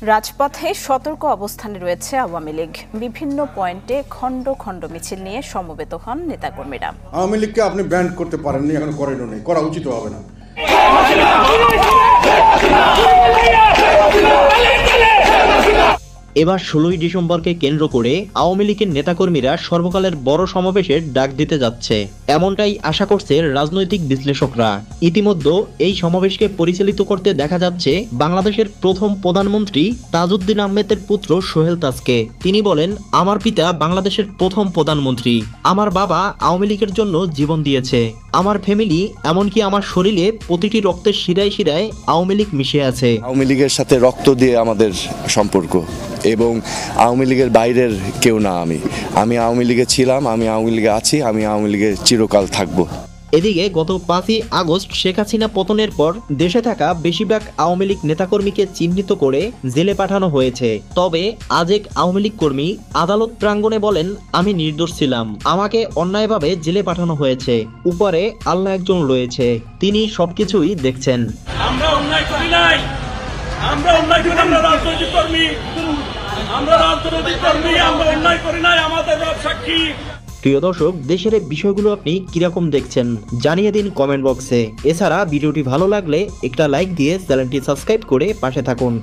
রাজপথে সতর্ক অবস্থানে রয়েছে আওয়ামী লীগ। বিভিন্ন পয়েন্টে খণ্ড খণ্ড মিছিল নিয়ে সমবেত হন নেতাকর্মীরা। আওয়ামী লীগকে আপনি ব্যান্ড করতে পারেননি, এখন করেনও নেই, করা উচিত হবে না। এবার 16ই ডিসেম্বরকে কেন্দ্র করে আওয়ামী লীগের নেতাকর্মীরা সর্বকালের বড় সমাবেশের ডাক দিতে যাচ্ছে, এমনটাই আশা করছে রাজনৈতিক বিশ্লেষকরা। ইতিমধ্যে এই সমাবেশকে পরিচালিত করতে দেখা যাচ্ছে বাংলাদেশের প্রথম প্রধানমন্ত্রী তাজউদ্দিন আহমেদের পুত্র সোহেল তাজকে। তিনি বলেন, আমার পিতা বাংলাদেশের প্রথম প্রধানমন্ত্রী, আমার বাবা আওয়ামী লীগের জন্য জীবন দিয়েছে, আমার ফ্যামিলি এমনকি আমার শরীরে প্রতিটি রক্তের শিরায় শিরায় আওয়ামী লীগ মিশে আছে। আওয়ামী লীগের সাথে রক্ত দিয়ে আমাদের সম্পর্ক, এবং আওয়ামী লীগের বাইরের কেউ না। আমি আওয়ামী লীগে ছিলাম, আমি আওয়ামী লীগে আছি, আমি আওয়ামী লীগে চিরকাল থাকবো। এদিকে গত 5ই আগস্ট শেখ হাসিনা পতনের পর দেশে থাকা বেশিরভাগ আওয়ামী লীগ নেতাকর্মীকে চিহ্নিত করে জেলে পাঠানো হয়েছে। তবে আজ এক আওয়ামী লীগ কর্মী আদালত প্রাঙ্গণে বলেন, আমি নির্দোষ ছিলাম, আমাকে অন্যায়ভাবে জেলে পাঠানো হয়েছে, উপরে আল্লাহ একজন রয়েছে, তিনি সবকিছুই দেখছেন। আমরা অন্যায় করি নাই, আমরা রাজনৈতিক কর্মী, আমরা অন্যায় করি নাই, আমাদের সাক্ষী। প্রিয় দর্শক, দেশের এই বিষয়গুলো আপনি কিরকম দেখছেন জানিয়ে দিন কমেন্ট বক্সে। এছাড়া ভিডিওটি ভালো লাগলে একটা লাইক দিয়ে চ্যানেলটি সাবস্ক্রাইব করে পাশে থাকুন।